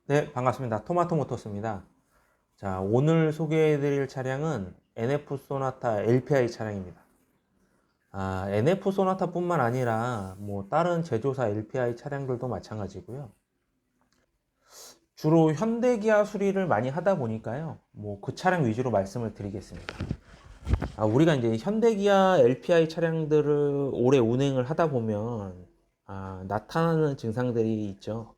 네, 반갑습니다. 토마토 모터스입니다. 자, 오늘 소개해드릴 차량은 NF 소나타 LPI 차량입니다. NF 소나타뿐만 아니라 다른 제조사 LPI 차량들도 마찬가지고요. 주로 현대 기아 수리를 많이 하다 보니까요. 그 차량 위주로 말씀을 드리겠습니다. 우리가 이제 현대 기아 LPI 차량들을 오래 운행을 하다 보면 나타나는 증상들이 있죠.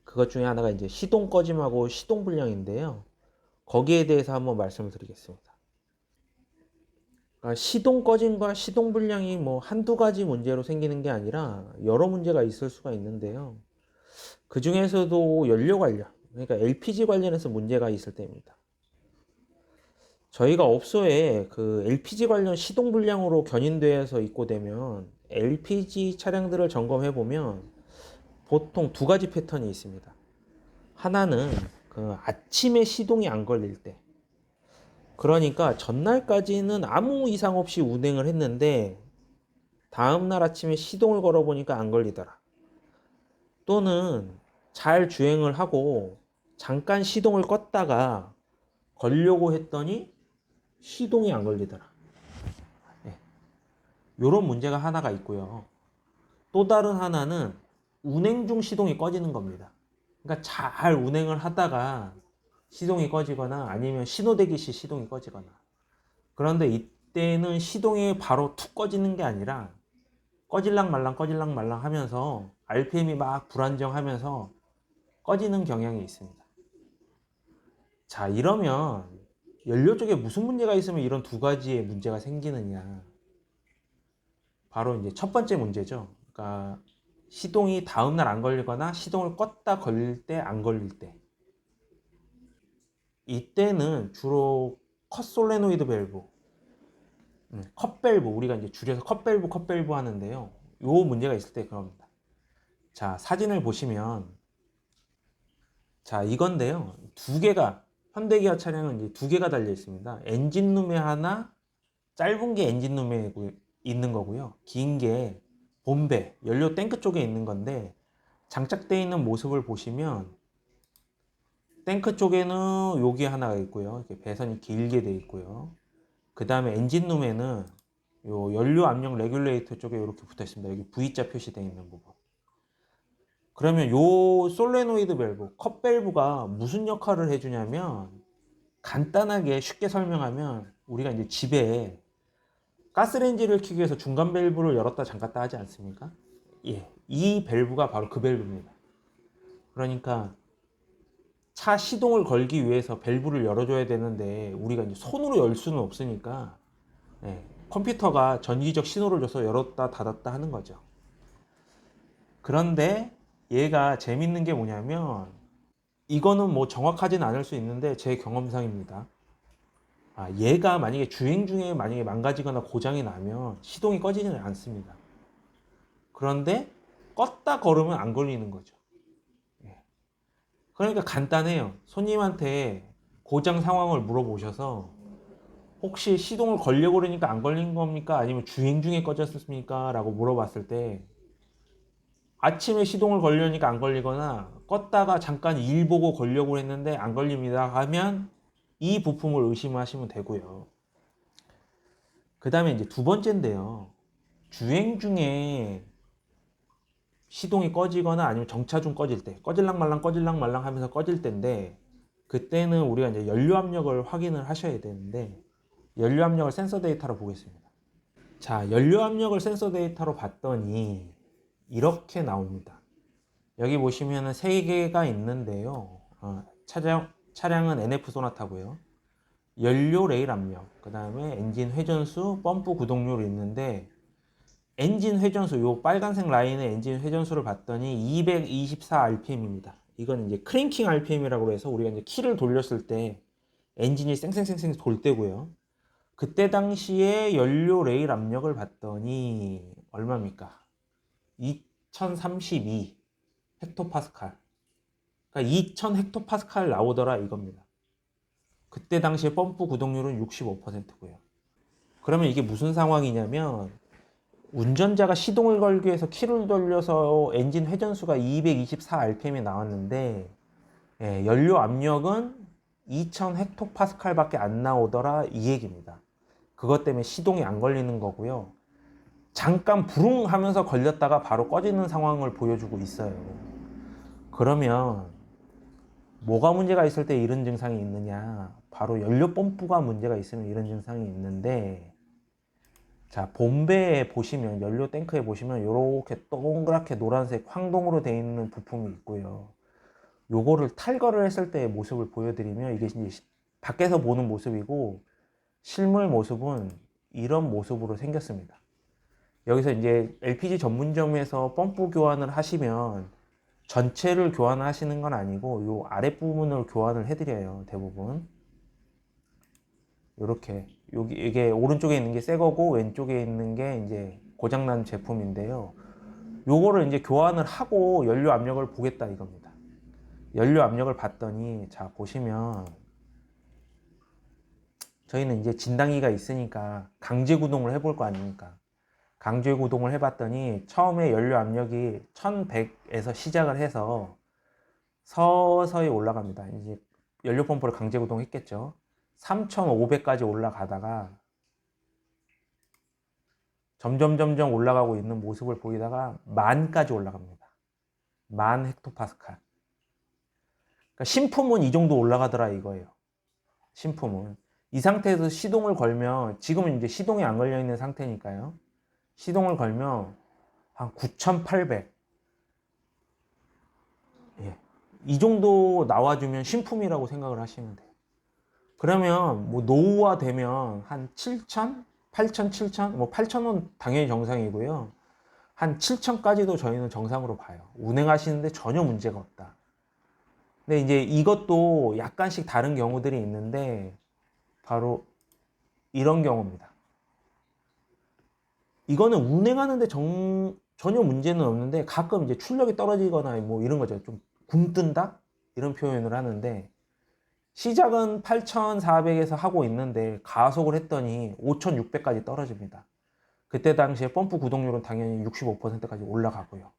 그것 중에 하나가 이제 시동 꺼짐하고 시동 불량인데요. 거기에 대해서 한번 말씀을 드리겠습니다. 시동 꺼짐과 시동 불량이 한두 가지 문제로 생기는 게 아니라 여러 문제가 있을 수가 있는데요. 그 중에서도 연료 관련, 그러니까 LPG 관련해서 문제가 있을 때입니다. 저희가 업소에 그 LPG 관련 시동 불량으로 견인되어서 입고되면 LPG 차량들을 점검해 보면 보통 두 가지 패턴이 있습니다. 하나는 그 아침에 시동이 안 걸릴 때, 그러니까 전날까지는 아무 이상 없이 운행을 했는데 다음날 아침에 시동을 걸어보니까 안 걸리더라. 또는 잘 주행을 하고 잠깐 시동을 껐다가 걸려고 했더니 시동이 안 걸리더라. 네. 이런 문제가 하나가 있고요. 또 다른 하나는 운행 중 시동이 꺼지는 겁니다. 그러니까 잘 운행을 하다가 시동이 꺼지거나 아니면 신호대기 시 시동이 꺼지거나, 그런데 이때는 시동이 바로 툭 꺼지는 게 아니라 꺼질랑 말랑 하면서 RPM이 막 불안정하면서 꺼지는 경향이 있습니다. 자, 이러면 연료 쪽에 무슨 문제가 있으면 이런 두 가지의 문제가 생기느냐. 바로 이제 첫 번째 문제죠. 그러니까 시동이 다음날 안 걸리거나 시동을 껐다 걸릴 때 안 걸릴 때. 이때는 주로 컷 솔레노이드 밸브, 컵밸브, 우리가 이제 줄여서 컵밸브 하는데요. 요 문제가 있을 때 그럽니다. 자, 사진을 보시면, 자, 이건데요. 두 개가, 현대기아 차량은 이제 두 개가 달려 있습니다. 엔진룸에 하나, 짧은 게 엔진룸에 있는 거고요. 긴 게 본배, 연료 탱크 쪽에 있는 건데, 장착되어 있는 모습을 보시면, 탱크 쪽에는 여기 하나가 있고요. 이렇게 배선이 길게 되어 있고요. 그 다음에 엔진룸에는 요 연료 압력 레귤레이터 쪽에 이렇게 붙어 있습니다. 여기 V자 표시되어 있는 부분. 그러면 요 솔레노이드 밸브, 컵 밸브가 무슨 역할을 해주냐면, 간단하게 쉽게 설명하면 우리가 이제 집에 가스레인지를 켜기 위해서 중간 밸브를 열었다 잠갔다 하지 않습니까? 예, 이 밸브가 바로 그 밸브입니다. 그러니까 차 시동을 걸기 위해서 밸브를 열어줘야 되는데 우리가 이제 손으로 열 수는 없으니까, 예, 컴퓨터가 전기적 신호를 줘서 열었다 닫았다 하는 거죠. 그런데 얘가 재밌는 게 뭐냐면, 이거는 정확하진 않을 수 있는데 제 경험상입니다. 얘가 만약에 주행 중에 만약에 망가지거나 고장이 나면 시동이 꺼지지는 않습니다. 그런데 껐다 걸으면 안 걸리는 거죠. 예. 그러니까 간단해요. 손님한테 고장 상황을 물어보셔서 혹시 시동을 걸려고 그러니까 안 걸린 겁니까? 아니면 주행 중에 꺼졌습니까? 라고 물어봤을 때 아침에 시동을 걸려니까 안 걸리거나 껐다가 잠깐 일 보고 걸려고 했는데 안 걸립니다 하면 이 부품을 의심하시면 되고요. 그 다음에 이제 두 번째인데요. 주행 중에 시동이 꺼지거나 아니면 정차 중 꺼질 때, 꺼질랑 말랑 하면서 꺼질 때인데, 그때는 우리가 이제 연료 압력을 확인을 하셔야 되는데, 연료 압력을 센서 데이터로 보겠습니다. 자, 연료 압력을 센서 데이터로 봤더니 이렇게 나옵니다. 여기 보시면은 세 개가 있는데요. 차량은 NF 소나타고요. 연료 레일 압력, 그 다음에 엔진 회전수, 펌프 구동률이 있는데, 엔진 회전수, 요 빨간색 라인의 엔진 회전수를 봤더니 224rpm입니다. 이건 이제 크랭킹 rpm이라고 해서 우리가 이제 키를 돌렸을 때 엔진이 쌩쌩쌩쌩 돌 때고요. 그때 당시에 연료 레일 압력을 봤더니 얼마입니까? 2032 헥토파스칼. 그러니까 2000 헥토파스칼 나오더라 이겁니다. 그때 당시에 펌프 구동률은 65%고요. 그러면 이게 무슨 상황이냐면, 운전자가 시동을 걸기 위해서 키를 돌려서 엔진 회전수가 224rpm이 나왔는데 예, 연료 압력은 2000 헥토파스칼밖에 안 나오더라 이 얘기입니다. 그것 때문에 시동이 안 걸리는 거고요. 잠깐 부릉 하면서 걸렸다가 바로 꺼지는 상황을 보여주고 있어요. 그러면 뭐가 문제가 있을 때 이런 증상이 있느냐? 바로 연료 펌프가 문제가 있으면 이런 증상이 있는데, 자, 본배에 보시면, 연료 탱크에 보시면 이렇게 동그랗게 노란색 황동으로 되어 있는 부품이 있고요. 요거를 탈거를 했을 때의 모습을 보여드리면 이게 이제 밖에서 보는 모습이고, 실물 모습은 이런 모습으로 생겼습니다. 여기서 이제 LPG 전문점에서 펌프 교환을 하시면 전체를 교환하시는 건 아니고 요 아랫부분을 교환을 해드려요. 대부분 이렇게 여기 이게 오른쪽에 있는 게 새 거고 왼쪽에 있는 게 이제 고장난 제품인데요. 요거를 이제 교환을 하고 연료 압력을 보겠다 이겁니다. 연료 압력을 봤더니 자 보시면 저희는 이제 진단기가 있으니까 강제 구동을 해볼 거 아닙니까? 강제 구동을 해봤더니 처음에 연료 압력이 1100에서 시작을 해서 서서히 올라갑니다. 이제 연료 펌프를 강제 구동했겠죠. 3500까지 올라가다가 점점 올라가고 있는 모습을 보이다가 만까지 올라갑니다. 1000 헥토파스칼. 그러니까 신품은 이 정도 올라가더라 이거예요. 신품은 이 상태에서 시동을 걸면 지금은 이제 시동이 안 걸려 있는 상태니까요. 시동을 걸면 한 9800. 예. 이 정도 나와주면 신품이라고 생각을 하시면 돼요. 그러면 뭐 노후화 되면 한 7,000, 8,000, 7,000, 뭐 8,000은 당연히 정상이고요. 한 7,000까지도 저희는 정상으로 봐요. 운행하시는데 전혀 문제가 없다. 근데 이제 이것도 약간씩 다른 경우들이 있는데 바로 이런 경우입니다. 이거는 운행하는데 전혀 문제는 없는데 가끔 이제 출력이 떨어지거나 뭐 이런 거죠. 좀 굼뜬다? 이런 표현을 하는데 시작은 8,400에서 하고 있는데 가속을 했더니 5,600까지 떨어집니다. 그때 당시에 펌프 구동률은 당연히 65%까지 올라가고요.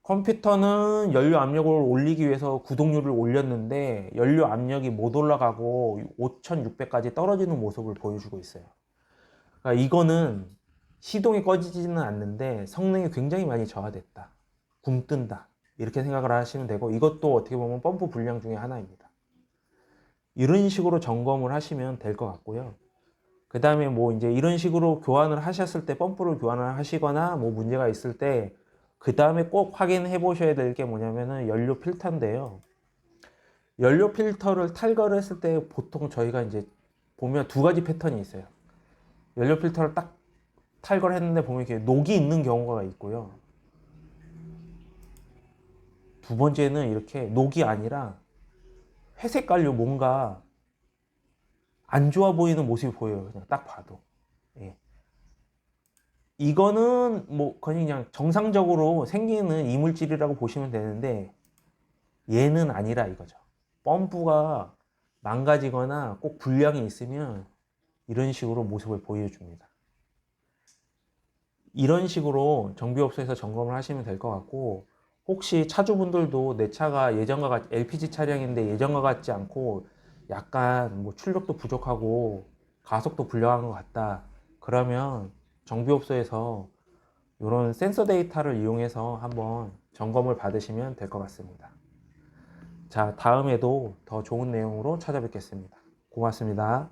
컴퓨터는 연료 압력을 올리기 위해서 구동률을 올렸는데 연료 압력이 못 올라가고 5,600까지 떨어지는 모습을 보여주고 있어요. 그러니까 이거는 시동이 꺼지지는 않는데 성능이 굉장히 많이 저하됐다. 굼뜬다. 이렇게 생각을 하시면 되고 이것도 어떻게 보면 펌프 불량 중에 하나입니다. 이런 식으로 점검을 하시면 될 것 같고요. 그 다음에 뭐 이제 이런 식으로 교환을 하셨을 때 펌프를 교환을 하시거나 뭐 문제가 있을 때 그 다음에 꼭 확인해 보셔야 될 게 뭐냐면은 연료 필터인데요. 연료 필터를 탈거를 했을 때 보통 저희가 이제 보면 두 가지 패턴이 있어요. 연료 필터를 딱 탈거를 했는데 보면 이렇게 녹이 있는 경우가 있고요. 두 번째는 이렇게 녹이 아니라 회색깔로 뭔가 안 좋아 보이는 모습이 보여요. 그냥 딱 봐도. 예. 이거는 뭐 거의 그냥 정상적으로 생기는 이물질이라고 보시면 되는데 얘는 아니라 이거죠. 펌프가 망가지거나 꼭 불량이 있으면 이런 식으로 모습을 보여줍니다. 이런 식으로 정비업소에서 점검을 하시면 될 것 같고 혹시 차주분들도 내 차가 예전과 같이 LPG 차량인데 예전과 같지 않고 약간 뭐 출력도 부족하고 가속도 불량한 것 같다. 그러면 정비업소에서 이런 센서 데이터를 이용해서 한번 점검을 받으시면 될 것 같습니다. 자, 다음에도 더 좋은 내용으로 찾아뵙겠습니다. 고맙습니다.